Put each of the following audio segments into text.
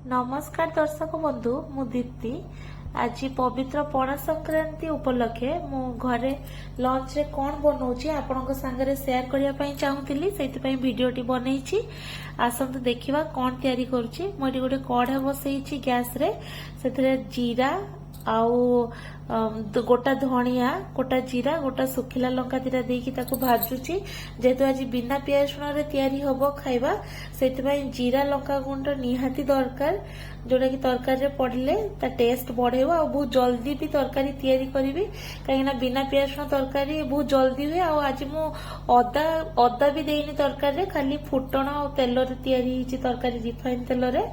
नमस्कार दर्शक बंधु मु दीप्ति आज पवित्र पणा संक्रांति उपलक्षे मु घरे लंच रे कौन बनाऊची आपनको संगरे शेयर करिया पई चाहूतिली सेति पई वीडियोटी बनैछि आसंतु देखिबा कोन तयारी करूची मोटी गोटे कढ़ा बसैछि गैस रे सेथिरे जीरा आउ गोटा धनिया गोटा जीरा गोटा सुखिला लंका दीटा देकी ताको भाजुची जेहेतु आज बिना पियाज रसुण रे तयारी होबो खाइबा सेति पई जीरा लंका गुंड निहाती दरकार जोटा कि तरकारी रे पड़ले ता टेस्ट बढ़ेबो आ बहुत जल्दी भी तरकारी तयारी करिवि काहेना बिना पियाज रसुण तरकारी बहुत जल्दी हुए आ आज मु अदा भी देइनी तरकारी रे खाली फुटण आ तेल रे तयारी हिची तरकारी रिफाइन तेल रे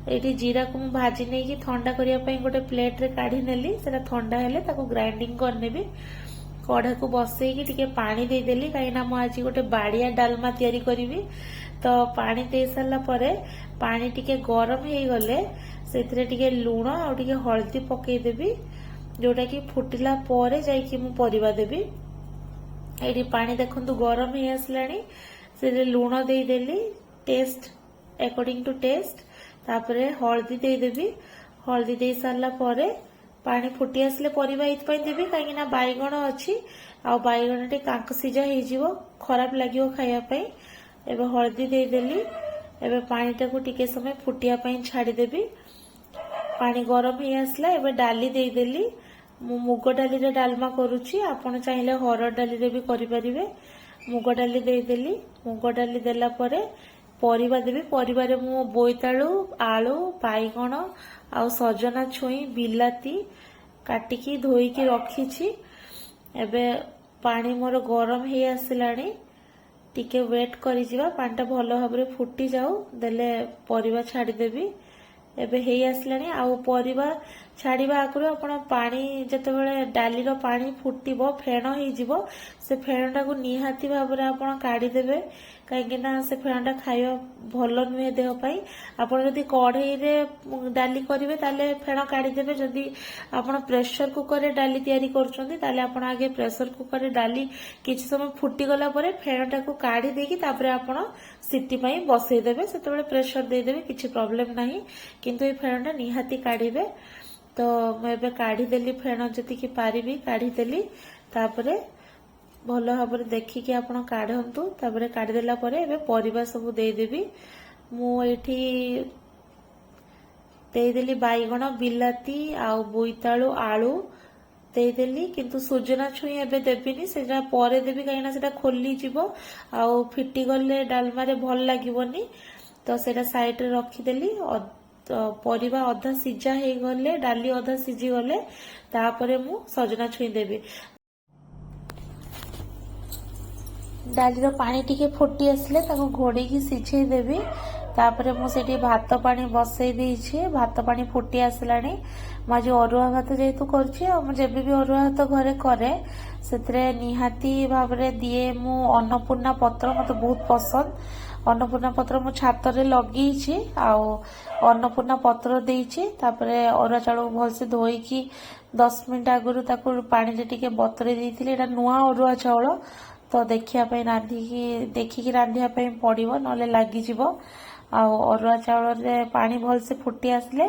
ये जीरा को भाजी नहीं कि ठंडा करने गोटे प्लेट रे काढ़ी नेली सेटा ठंडा हेले ताको ग्राइंडिंग करनेबी कढ़ा को बसैकी टिके पानी दे देली कहीं मु आज गोटे बाड़िया डालमा तैयारी करी तो पानी दे सारा परे पानी टिके गरम हो गले से टिके लुण आ टिके हल्दी पकईदेवी जोटा कि फुटिला परे जाइकी मु परिबा देबी ये पानी देखंतु गरम हो आसलानी से लुण दे देली टेस्ट अकॉर्डिंग टू टेस्ट तापरे हल्दी देदेवी हल्दी दे सारा परे पानी फुटी आसले परिबा इतपाई देबी काहेकि ना बाइगण अछि आ बाइगण टे कांक सिजा हे जीवो खराब लागियो खाया पई एबे हल्दी दे देली एबे पानी टाको टिके समय फुटिया पई छाडी देबी पानी गरम हे आसला एबे डाली दे देली मु मुग डाली रे डालमा करूची आपण चाहिले हरड़ डाली रे भी करि परिबे मुग डाली दे देली मुग डाली देला परे परिबा देबी परिबा रे मु बोईतालु आलू बाइगण आ सजना छुई बिलाती काटिकी धोईकी रखीची एबे पानी मोर गरम हे आसिलानी टिके वेट करि जिवा पानीटा भलो भाबरे फुटी जाऊ देले परिबा छाडी देबी एबे हे आसिलानी आ परिबा छाड़ीबा आगुरु आपण पानी जेतेबेले डाली रो पानी फुटिबो फेण हे जिवो से फेणटा को निहाती भाबरे आपण काढी देबे कहीं से फेणटा खाइबा भलो नुहे देह पाई आपण जदी कढ़ई रे डाली करिवे ताले फेण काढी देबे जदी आपण प्रेशर कुकर रे डाली तयारी करछंती ताले आपण आगे प्रेशर कुकर रे डाली किछि समय फुटी गला परे फेणटा को काढी देकी तापरे आपण सिटी पई बसई देबे सेतेबेले प्रेशर दे देबे किछि प्रॉब्लम नाही किंतु ए फेणटा निहाती काढीबे तो मैं काढ़ी देली फेण जति कि पारिबी काढ़ी देली तापरे भलो भाबरे देखिकी आपण काढंतु तापरे काढ़ी देला परे एबे परिबा सब दे देबी मु एठी दे देली बाइगण बिलाती आ बोईतालु आलू दे देली किंतु सुजना छुई एबे देबिनी सेटा परे देबी काहेना सेटा खोली जिवो आ फिटी गले डालमा रे भल लागिवनी तो सेटा साइड रे रखी देली तो परिबा अधा सिजा हे गले डाली अधा सिजी गले तापरे मु सजना छुई देबी डाली रो पानी टिके फुटी आसले ताको घोड़ी की सिझे देबी तापरे मु सेठी भात पानी बसई देइछि भात पानी फुटी आसलानी माजी अरुआ भात जेतु करछि आ मु जेबे भी अरुआ भात घरे करे सेतरे निहाती भाबरे दिए मु अन्नपूर्णा पत्र मते बहुत पसंद अन्नपूर्णा पत्र मु छात रे लगीछि आ अन्नपूर्णा पत्र देइछि तापरे अरुआ चाउल भलसे धोईकी 10 मिनिट आगुरु ताको पानी रे टिके बतरे देइथिले एटा नुआ अरुआ चाउल तो देखिया पई रांधिकी देखिकी रांधिया पई पड़िबो नले लागि जिवो आ अरुआ चाउल रे पानी भलसे फुटी आसले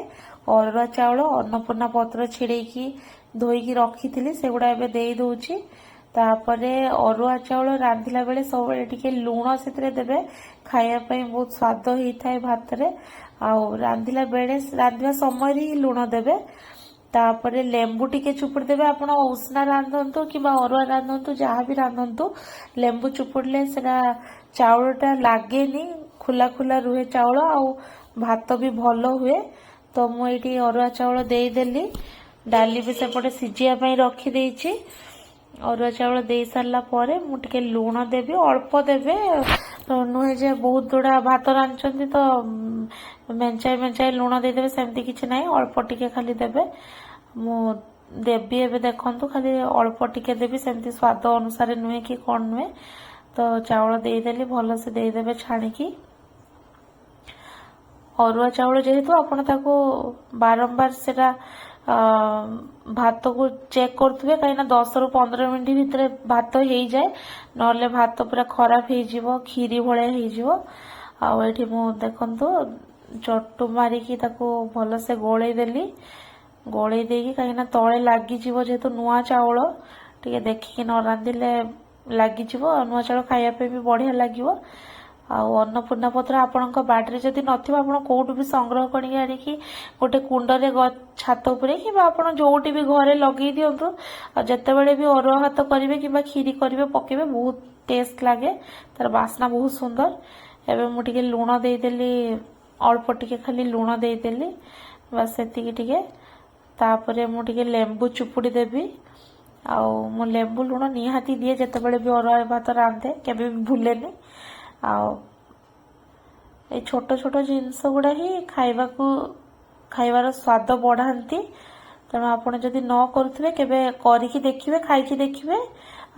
अरुआ चाउल अन्नपूर्णा पत्र छिड़ेकी धोईकी रखीथिली सेगुडा एबे देई दउची तापरे अरुआ चाउल रांधिला बेले सब टिके लुण सेतरे देबे खाया पई बहुत स्वाद होई थाए भात रे आ रांधिला बेले रांधिबा समय रे लुण देबे तापरे लेंबू टिके चुपुड़ देबे आपण उष्णा रांधंतु किबा अरुआ रांधंतु जहाँ भी रांधंतु लेंबू चुपुड़ले सेटा चाउलटा लागेनी खुला खुला रुहे चाउल आ भात भी भलो हुए तो मु एठी अरुआ चाउल देई देली डाली भी सेपटे सिजिया पई रखी देइछि अरुआ चाउल दे सारा परे मु टिके लुण देबी अल्प देबे नुहे जे बहुत गुड़ा भात रांधछंती तो मेंचाई मेंचाई लुण दे देबे सेमती किछि नाही अल्प टिके खाली देबे मु देबी एबे देखंतु खाली अल्प टिके देबी सेमती स्वाद अनुसार नुहे कि कोन नुहे तो चाउल दे देली भलो से दे देबे छाणीकी अरुआ चाउल जेहेतु आपण ताको बारंबार सेटा भात को चेक करथुबे कहीं 10 रु 15 मिनिट भितर भात हो जाए नले भात पूरा खराब हो खीरी भाया हो आ मु देखंतु ଚଟୁ ମାରିକି ତାକୁ ଭଲସେ ଗୋଳେଇ ଦେଲି। ଗୋଳେଇ ଦେଇକି କାହିଁକିନା ତଳେ ଲାଗିଯିବ, ଯେହେତୁ ନୂଆ ଚାଉଳ ଟିକେ ଦେଖିକି ନ ରାନ୍ଧିଲେ ଲାଗିଯିବ। ନୂଆ ଚାଉଳ ଖାଇବା ପାଇଁ ବି ବଢିଆ ଲାଗିବ। ଆଉ ଅନ୍ନପୂର୍ଣ୍ଣା ପତ୍ର ଆପଣଙ୍କ ବାଡିରେ ଯଦି ନଥିବ, ଆପଣ କୋଉଠୁ ବି ସଂଗ୍ରହ କରିକି ଆଣିକି ଗୋଟେ କୁଣ୍ଡରେ ଛାତ ଉପରେ କିମ୍ବା ଆପଣ ଯୋଉଠି ବି ଘରେ ଲଗେଇ ଦିଅନ୍ତୁ। ଆଉ ଯେତେବେଳେ ବି ଅରୁଆ ଭାତ କରିବେ କିମ୍ବା କ୍ଷୀରି କରିବେ ପକେଇବେ, ବହୁତ ଟେଷ୍ଟ ଲାଗେ, ତାର ବାସ୍ନା ବହୁତ ସୁନ୍ଦର। ଏବେ ମୁଁ ଟିକେ ଲୁଣ ଦେଇଦେଲି, ଅଳ୍ପ ଟିକେ ଖାଲି ଲୁଣ ଦେଇଦେଲି, ବାସ୍ ସେତିକି ଟିକେ। ତାପରେ ମୁଁ ଟିକେ ଲେମ୍ବୁ ଚୁପୁଡି ଦେବି। ଆଉ ମୁଁ ଲେମ୍ବୁ ଲୁଣ ନିହାତି ଦିଏ ଯେତେବେଳେ ବି ଅରୁଆ ଭାତ ରାନ୍ଧେ, କେବେ ବି ଭୁଲେନି। ଆଉ ଏଇ ଛୋଟ ଛୋଟ ଜିନିଷ ଗୁଡା ହିଁ ଖାଇବାର ସ୍ୱାଦ ବଢାନ୍ତି। ତେଣୁ ଆପଣ ଯଦି ନ କରୁଥିବେ, କେବେ କରିକି ଦେଖିବେ, ଖାଇକି ଦେଖିବେ,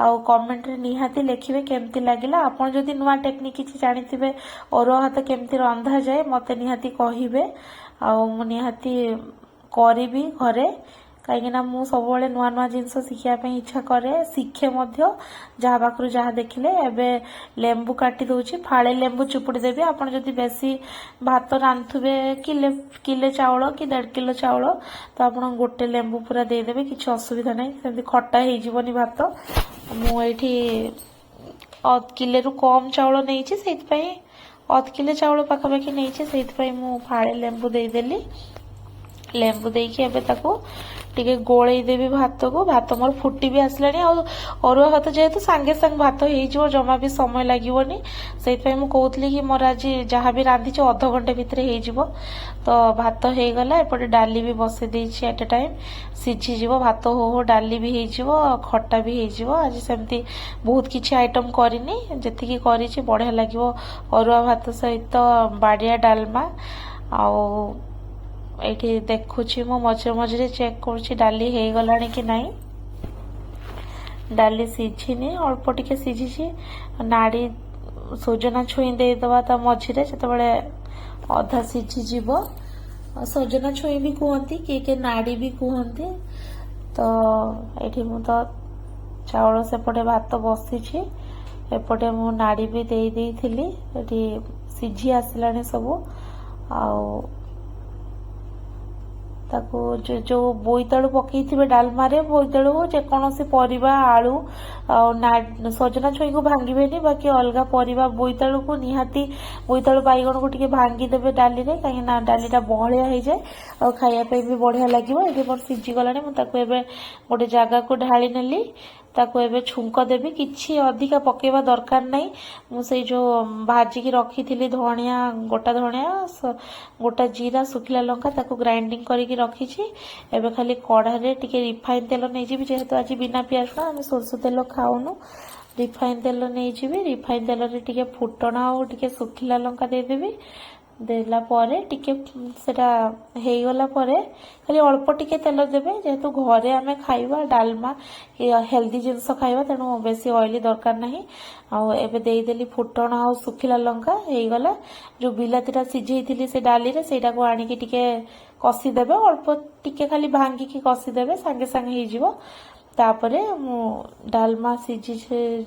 ଆଉ କମେଣ୍ଟରେ ନିହାତି ଲେଖିବେ କେମିତି ଲାଗିଲା। ଆପଣ ଯଦି ନୂଆ ଟେକ୍ନିକ୍ କିଛି ଜାଣିଥିବେ, ଅରୁଆ ଭାତ କେମିତି ରନ୍ଧାଯାଏ, ମତେ ନିହାତି କହିବେ। ଆଉ ମୁଁ ନିହାତି କରିବି ଘରେ, କାହିଁକିନା ମୁଁ ସବୁବେଳେ ନୂଆ ନୂଆ ଜିନିଷ ଶିଖିବା ପାଇଁ ଇଚ୍ଛା କରେ, ଶିଖେ ମଧ୍ୟ ଯାହା ପାଖରୁ ଯାହା ଦେଖିଲେ। ଏବେ ଲେମ୍ବୁ କାଟି ଦଉଛି, ଫାଳେ ଲେମ୍ବୁ ଚୁପୁଡି ଦେବି। ଆପଣ ଯଦି ବେଶୀ ଭାତ ରାନ୍ଧୁଥିବେ, କିଲେ ଚାଉଳ କି 1.5 କିଲୋ ଚାଉଳ, ତ ଆପଣ ଗୋଟେ ଲେମ୍ବୁ ପୁରା ଦେଇଦେବେ, କିଛି ଅସୁବିଧା ନାହିଁ, ସେମିତି ଖଟା ହେଇଯିବନି ଭାତ। ମୁଁ ଏଇଠି କିଲେରୁ କମ ଚାଉଳ ନେଇଛି, ସେଇଥିପାଇଁ 1 କିଲୋ ଚାଉଳ ପାଖାପାଖି ନେଇଛି, ସେଇଥିପାଇଁ ମୁଁ ଫାଳେ ଲେମ୍ବୁ ଦେଇଦେଲି। ଲେମ୍ବୁ ଦେଇକି ଏବେ ତାକୁ ଟିକେ ଗୋଳେଇ ଦେବି ଭାତକୁ। ଭାତ ମୋର ଫୁଟି ବି ଆସିଲାଣି। ଆଉ ଅରୁଆ ଭାତ ଯେହେତୁ ସାଙ୍ଗେ ସାଙ୍ଗେ ଭାତ ହେଇଯିବ, ଜମା ବି ସମୟ ଲାଗିବନି। ସେଇଥିପାଇଁ ମୁଁ କହୁଥିଲି କି ମୋର ଆଜି ଯାହା ବି ରାନ୍ଧିଛି ଅଧଘଣ୍ଟେ ଭିତରେ ହେଇଯିବ। ତ ଭାତ ହେଇଗଲା, ଏପଟେ ଡାଲି ବି ବସେଇ ଦେଇଛି ଏଟ୍ ଏ ଟାଇମ୍, ସିଝିଯିବ। ଭାତ ହଉ ହଉ ଡାଲି ବି ହେଇଯିବ, ଖଟା ବି ହେଇଯିବ। ଆଜି ସେମିତି ବହୁତ କିଛି ଆଇଟମ କରିନି, ଯେତିକି କରିଛି ବଢିଆ ଲାଗିବ ଅରୁଆ ଭାତ ସହିତ ବାଡିଆ ଡାଲମା। ଆଉ ଏଇଠି ଦେଖୁଛି, ମୁଁ ମଝିରେ ମଝିରେ ଚେକ୍ କରୁଛି ଡାଲି ହେଇଗଲାଣି କି ନାହିଁ। ଡାଲି ସିଝିନି, ଅଳ୍ପ ଟିକେ ସିଝିଛି। ନାଡି ସଜନା ଛୁଇଁ ଦେଇଦବା ତା ମଝିରେ, ଯେତେବେଳେ ଅଧା ସିଝିଯିବ। ସଜନା ଛୁଇଁ ବି କୁହନ୍ତି, କିଏ କିଏ ନାଡି ବି କୁହନ୍ତି। ତ ଏଇଠି ମୁଁ ତ ଚାଉଳ ସେପଟେ ଭାତ ବସିଛି, ଏପଟେ ମୁଁ ନାଡି ବି ଦେଇ ଦେଇଥିଲି। ଏଠି ସିଝି ଆସିଲାଣି ସବୁ। ଆଉ ତାକୁ ଯୋଉ ବୋଇତାଳୁ ପକେଇଥିବେ ଡାଲମାରେ, ବୋଇତାଳୁ ଯେକୌଣସି ପରିବା, ଆଳୁ ଆଉ ସଜନା ଛୁଇଁକୁ ଭାଙ୍ଗିବେନି, ବାକି ଅଲଗା ପରିବା, ବୋଇତାଳୁକୁ ନିହାତି, ବୋଇତାଳୁ ବାଇଗଣକୁ ଟିକେ ଭାଙ୍ଗିଦେବେ ଡାଲିରେ, କାହିଁକି ନା ଡାଲିଟା ବହଳିଆ ହେଇଯାଏ ଆଉ ଖାଇବା ପାଇଁ ବି ବଢିଆ ଲାଗିବ। ଏବେ ମୋର ସିଝିଗଲାଣି, ମୁଁ ତାକୁ ଏବେ ଗୋଟେ ଜାଗାକୁ ଢାଳି ନେଲି। ତାକୁ ଏବେ ଛୁଙ୍କ ଦେବି, କିଛି ଅଧିକା ପକେଇବା ଦରକାର ନାହିଁ। ମୁଁ ସେଇ ଯୋଉ ଭାଜିକି ରଖିଥିଲି ଧଣିଆ, ଗୋଟା ଧଣିଆ, ଗୋଟା ଜିରା, ଶୁଖିଲା ଲଙ୍କା, ତାକୁ ଗ୍ରାଇଣ୍ଡିଙ୍ଗ କରିକି ରଖିଛି। ଏବେ ଖାଲି କଢାରେ ଟିକେ ରିଫାଇନ ତେଲ ନେଇଯିବି, ଯେହେତୁ ଆଜି ବିନା ପିଆଜ ରସୁଣ, ଆମେ ସୋରିଷ ତେଲ ଖାଉନୁ। ରିଫାଇନ ତେଲ ନେଇଯିବି। ରିଫାଇନ ତେଲରେ ଟିକେ ଫୁଟଣ ଆଉ ଟିକେ ଶୁଖିଲା ଲଙ୍କା ଦେଇଦେବି। ଦେଲା ପରେ ଟିକେ ସେଟା ହେଇଗଲା ପରେ ଖାଲି ଅଳ୍ପ ଟିକେ ତେଲ ଦେବେ, ଯେହେତୁ ଘରେ ଆମେ ଖାଇବା ଡାଲମା, ହେଲ୍ଦି ଜିନିଷ ଖାଇବା, ତେଣୁ ବେଶୀ ଅଏଲି ଦରକାର ନାହିଁ। ଆଉ ଏବେ ଦେଇଦେଲି ଫୁଟଣ ଆଉ ଶୁଖିଲା ଲଙ୍କା। ହେଇଗଲା। ଯୋଉ ବିଲାତିଟା ସିଝେଇଥିଲି ସେ ଡାଲିରେ, ସେଇଟାକୁ ଆଣିକି ଟିକେ କଷିଦେବେ, ଅଳ୍ପ ଟିକେ ଖାଲି ଭାଙ୍ଗିକି କଷିଦେବେ, ସାଙ୍ଗେ ସାଙ୍ଗେ ହେଇଯିବ। ତାପରେ ମୁଁ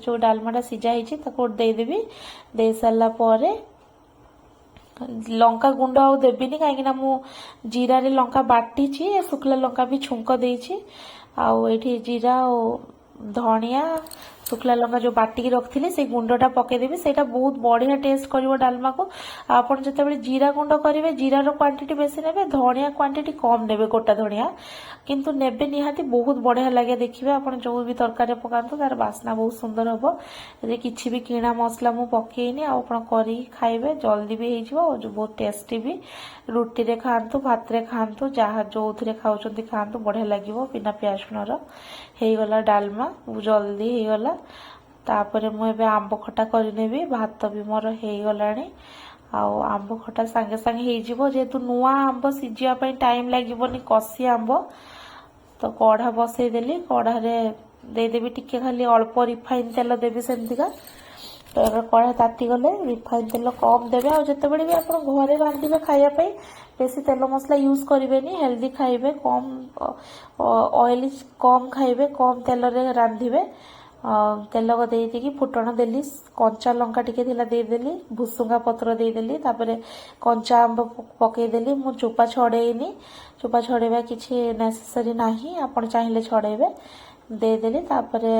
ଯୋଉ ଡାଲମାଟା ସିଝା ହେଇଛି ତାକୁ ଦେଇଦେବି। ଦେଇ ସାରିଲା ପରେ ଲଙ୍କା ଗୁଣ୍ଡ ଆଉ ଦେବିନି, କାହିଁକି ନା ମୁଁ ଜିରାରେ ଲଙ୍କା ବାଟିଛି, ଶୁଖିଲା ଲଙ୍କା ବି ଛୁଙ୍କ ଦେଇଛି। ଆଉ ଏଇଠି ଜିରା ଆଉ ଧଣିଆ, ଶୁଖିଲା ଲଙ୍କା ଯୋଉ ବାଟିକି ରଖିଥିଲି, ସେଇ ଗୁଣ୍ଡଟା ପକେଇଦେବି। ସେଇଟା ବହୁତ ବଢିଆ ଟେଷ୍ଟ କରିବ ଡାଲମାକୁ। ଆପଣ ଯେତେବେଳେ ଜିରା ଗୁଣ୍ଡ କରିବେ, ଜିରାର କ୍ୱାଣ୍ଟିଟି ବେଶୀ ନେବେ, ଧଣିଆ କ୍ୱାଣ୍ଟିଟି କମ ନେବେ, ଗୋଟା ଧଣିଆ କିନ୍ତୁ ନେବେ ନିହାତି। ବହୁତ ବଢିଆ ଲାଗେ, ଦେଖିବେ ଆପଣ ଯୋଉ ବି ତରକାରୀରେ ପକାନ୍ତୁ, ତାର ବାସ୍ନା ବହୁତ ସୁନ୍ଦର ହବ। ଏଥିରେ କିଛି ବି କିଣା ମସଲା ମୁଁ ପକେଇନି। ଆଉ ଆପଣ କରିକି ଖାଇବେ, ଜଲ୍ଦି ବି ହେଇଯିବ ଆଉ ବହୁତ ଟେଷ୍ଟି ବି। ରୁଟିରେ ଖାଆନ୍ତୁ, ଭାତରେ ଖାଆନ୍ତୁ, ଯାହା ଯୋଉଥିରେ ଖାଉଛନ୍ତି ଖାଆନ୍ତୁ, ବଢିଆ ଲାଗିବ ବିନା ପିଆଜ ରସୁଣର। ହେଇଗଲା ଡାଲମା, ଜଲ୍ଦି ହେଇଗଲା। ତାପରେ ମୁଁ ଏବେ ଆମ୍ବ ଖଟା କରିନେବି। ଭାତ ବି ମୋର ହେଇଗଲାଣି। ଆଉ ଆମ୍ବ ଖଟା ସାଙ୍ଗେ ସାଙ୍ଗେ ହେଇଯିବ, ଯେହେତୁ ନୂଆ ଆମ୍ବ ସିଝିବା ପାଇଁ ଟାଇମ ଲାଗିବନି, କଷି ଆମ୍ବ। ତ କଢା ବସେଇଦେଲି, କଢାରେ ଦେଇଦେବି ଟିକେ ଖାଲି ଅଳ୍ପ ରିଫାଇନ ତେଲ ଦେବି ସେମିତିକା। ତ ଏବେ କଢା ତାତିଗଲେ ରିଫାଇନ ତେଲ କମ ଦେବେ। ଆଉ ଯେତେବେଳେ ବି ଆପଣ ଘରେ ରାନ୍ଧିବେ ଖାଇବା ପାଇଁ, ବେଶୀ ତେଲ ମସଲା ୟୁଜ କରିବେନି, ହେଲ୍ଦି ଖାଇବେ, କମ ଅଏଲି କମ ଖାଇବେ, କମ ତେଲରେ ରାନ୍ଧିବେ। ତେଲ ଦେଇକି ଫୁଟଣ ଦେଲି, କଞ୍ଚା ଲଙ୍କା ଟିକେ ଥିଲା ଦେଇଦେଲି, ଭୁସୁଙ୍ଗା ପତ୍ର ଦେଇଦେଲି, ତାପରେ କଞ୍ଚା ଆମ୍ବ ପକେଇଦେଲି। ମୁଁ ଚୋପା ଛଡ଼େଇନି, ଚୋପା ଛଡ଼େଇବା କିଛି ନେସେସରି ନାହିଁ, ଆପଣ ଚାହିଁଲେ ଛଡ଼େଇବେ। ଦେଇଦେଲି, ତାପରେ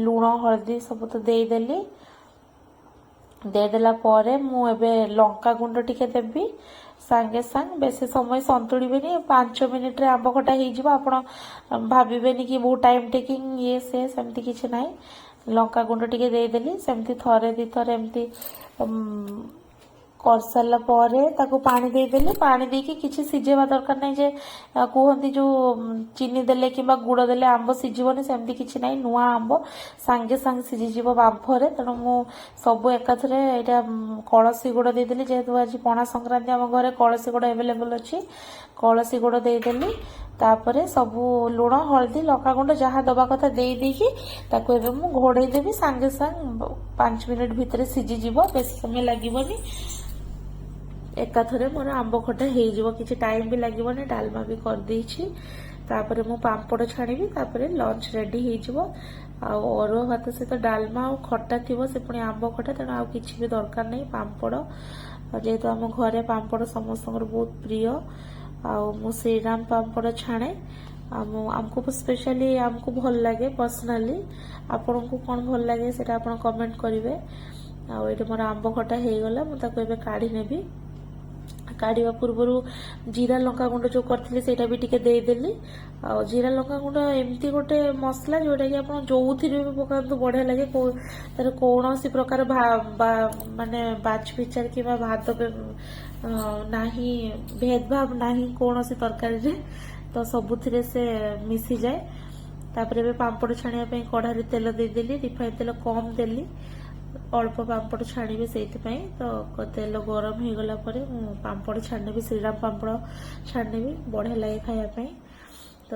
ଲୁଣ ହଳଦୀ ସବୁ ତ ଦେଇଦେଲି। ଦେଇଦେଲା ପରେ ମୁଁ ଏବେ ଲଙ୍କା ଗୁଣ୍ଡ ଟିକେ ଦେବି ସାଙ୍ଗେ ସାଙ୍ଗେ। ବେଶୀ ସମୟ ସନ୍ତୁଳିବେନି, 5 ମିନିଟ୍ରେ ଆମ୍ବ ଖଟା ହେଇଯିବ। ଆପଣ ଭାବିବେନି କି ବହୁତ ଟାଇମ୍ ଟେକିଂ ଇଏ ସେ, ସେମିତି କିଛି ନାହିଁ। ଲଙ୍କା ଗୁଣ୍ଡ ଟିକେ ଦେଇଦେଲି, ସେମିତି ଥରେ ଦିଥର ଏମିତି କରିସାରିଲା ପରେ ତାକୁ ପାଣି ଦେଇଦେଲି। ପାଣି ଦେଇକି କିଛି ସିଝେଇବା ଦରକାର ନାହିଁ ଯେ କୁହନ୍ତି ଯେଉଁ ଚିନି ଦେଲେ କିମ୍ବା ଗୁଡ଼ ଦେଲେ ଆମ୍ବ ସିଝିବନି, ସେମିତି କିଛି ନାହିଁ। ନୂଆ ଆମ୍ବ ସାଙ୍ଗେ ସାଙ୍ଗେ ସିଝିଯିବ ବାମ୍ଫରେ। ତେଣୁ ମୁଁ ସବୁ ଏକାଥରେ ଏଇଟା କଳସୀ ଗୁଡ଼ ଦେଇଦେଲି, ଯେହେତୁ ଆଜି ପଣା ସଂକ୍ରାନ୍ତି ଆମ ଘରେ କଳସୀ ଗୁଡ଼ ଆଭେଲେବଲ୍ ଅଛି। କଳସୀ ଗୁଡ଼ ଦେଇଦେଲି, ତାପରେ ସବୁ ଲୁଣ ହଳଦୀ ଲଙ୍କାଗୁଣ୍ଡ ଯାହା ଦେବା କଥା ଦେଇକି ତାକୁ ଏବେ ମୁଁ ଘୋଡ଼େଇ ଦେବି। ସାଙ୍ଗେ ସାଙ୍ଗେ 5 ମିନିଟ୍ ଭିତରେ ସିଝିଯିବ, ବେଶୀ ସମୟ ଲାଗିବନି। ଏକାଥରେ ମୋର ଆମ୍ବ ଖଟା ହେଇଯିବ, କିଛି ଟାଇମ୍ ବି ଲାଗିବନି। ଡାଲମା ବି କରିଦେଇଛି। ତାପରେ ମୁଁ ପାମ୍ପଡ଼ ଛାଣିବି, ତାପରେ ଲଞ୍ଚ ରେଡି ହେଇଯିବ। ଆଉ ଅରୁଆ ଭାତ ସହିତ ଡାଲମା ଆଉ ଖଟା ଥିବ, ସେ ପୁଣି ଆମ୍ବ ଖଟା, ତେଣୁ ଆଉ କିଛି ବି ଦରକାର ନାହିଁ। ପାମ୍ପଡ଼, ଯେହେତୁ ଆମ ଘରେ ପାମ୍ପଡ଼ ସମସ୍ତଙ୍କର ବହୁତ ପ୍ରିୟ, ଆଉ ମୁଁ ଶ୍ରୀରାମ ପାମ୍ପଡ଼ ଛାଣେ। ଆମକୁ ସ୍ପେଶାଲି ଆମକୁ ଭଲ ଲାଗେ ପର୍ସନାଲି। ଆପଣଙ୍କୁ କ'ଣ ଭଲ ଲାଗେ ସେଇଟା ଆପଣ କମେଣ୍ଟ କରିବେ। ଆଉ ଏଇଠି ମୋର ଆମ୍ବ ଖଟା ହେଇଗଲା, ମୁଁ ତାକୁ ଏବେ କାଢ଼ି ନେବି। କାଢ଼ିବା ପୂର୍ବରୁ ଜିରା ଲଙ୍କା ଗୁଣ୍ଡ ଯେଉଁ କରିଥିଲି ସେଇଟା ବି ଟିକେ ଦେଇଦେଲି। ଆଉ ଜିରା ଲଙ୍କା ଗୁଣ୍ଡ ଏମିତି ଗୋଟେ ମସଲା ଯେଉଁଟାକି ଆପଣ ଯେଉଁଥିରେ ବି ପକାନ୍ତୁ ବଢ଼ିଆ ଲାଗେ। ତାର କୌଣସି ପ୍ରକାର ମାନେ ବାଛ ବିଚାର କିମ୍ବା ଭାତ ନାହିଁ, ଭେଦଭାବ ନାହିଁ କୌଣସି ତରକାରୀରେ, ତ ସବୁଥିରେ ସେ ମିଶିଯାଏ। ତାପରେ ଏବେ ପାମ୍ପଡ଼ ଛାଣିବା ପାଇଁ କଢ଼ାରେ ତେଲ ଦେଇଦେଲି, ରିଫାଇନ ତେଲ କମ୍ ଦେଲି, ଅଳ୍ପ ପାମ୍ପଡ଼ ଛାଣିବି ସେଇଥିପାଇଁ। ତ ତେଲ ଗରମ ହେଇଗଲା ପରେ ମୁଁ ପାମ୍ପଡ଼ ଛାଣିନେବି, ଶ୍ରୀରାମ ପାମ୍ପଡ଼ ଛାଣିନେବି, ବଢ଼ିଆ ଲାଗେ ଖାଇବା ପାଇଁ। ତ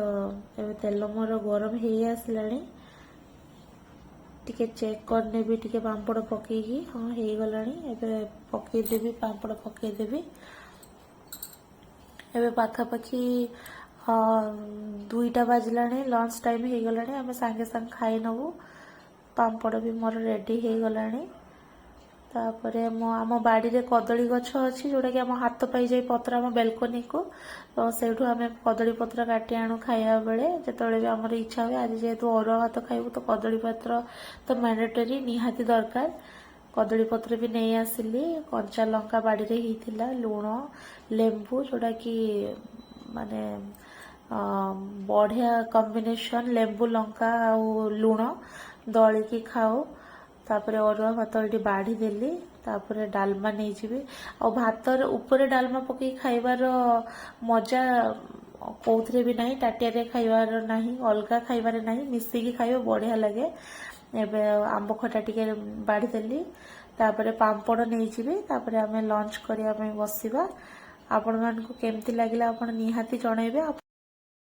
ଏବେ ତେଲ ମୋର ଗରମ ହେଇ ଆସିଲାଣି, ଟିକେ ଚେକ୍ କରିନେବି ଟିକେ ପାମ୍ପଡ଼ ପକେଇକି। ହଁ ହେଇଗଲାଣି, ଏବେ ପକେଇଦେବି, ପାମ୍ପଡ଼ ପକେଇଦେବି। ଏବେ ପାଖାପାଖି 2ଟା ବାଜିଲାଣି, ଲଞ୍ଚ ଟାଇମ୍ ହେଇଗଲାଣି। ଆମେ ସାଙ୍ଗେ ସାଙ୍ଗେ ଖାଇ ନେବୁ। ପାମ୍ପଡ଼ ବି ମୋର ରେଡି ହେଇଗଲାଣି। ତାପରେ ଆମ ବାଡ଼ିରେ କଦଳୀ ଗଛ ଅଛି, ଯେଉଁଟାକି ଆମ ହାତ ପାଇଯାଏ ପତ୍ର ଆମ ବେଲକୋନିକୁ। ତ ସେଇଠୁ ଆମେ କଦଳୀ ପତ୍ର କାଟି ଆଣୁ ଖାଇବା ବେଳେ, ଯେତେବେଳେ ବି ଆମର ଇଚ୍ଛା ହୁଏ। ଆଜି ଯେହେତୁ ଅରୁଆ ଭାତ ଖାଇବୁ, ତ କଦଳୀ ପତ୍ର ତ ମ୍ୟାଣ୍ଡେଟୋରି, ନିହାତି ଦରକାର। କଦଳୀ ପତ୍ର ବି ନେଇ ଆସିଲି। କଞ୍ଚା ଲଙ୍କା ବାଡ଼ିରେ ହେଇଥିଲା, ଲୁଣ ଲେମ୍ବୁ, ଯେଉଁଟାକି ମାନେ ବଢ଼ିଆ କମ୍ବିନେସନ୍, ଲେମ୍ବୁ ଲଙ୍କା ଆଉ ଲୁଣ ଦଳିକି ଖାଉ। ତାପରେ ଅରୁଆ ଭାତ ଏଠି ବାଢ଼ି ଦେଲି, ତାପରେ ଡାଲମା ନେଇଯିବି। ଆଉ ଭାତର ଉପରେ ଡାଲମା ପକେଇ ଖାଇବାର ମଜା କୋଉଥିରେ ବି ନାହିଁ, ତାଟିଆରେ ଖାଇବାର ନାହିଁ, ଅଲଗା ଖାଇବାରେ ନାହିଁ, ମିଶିକି ଖାଇବ ବଢ଼ିଆ ଲାଗେ। ଏବେ ଆମ୍ବ ଖଟା ଟିକେ ବାଢ଼ି ଦେଲି, ତାପରେ ପାମ୍ପଡ଼ ନେଇଯିବି। ତାପରେ ଆମେ ଲଞ୍ଚ କରିବା ପାଇଁ ବସିବା। ଆପଣମାନଙ୍କୁ କେମିତି ଲାଗିଲା ଆପଣ ନିହାତି ଜଣାଇବେ।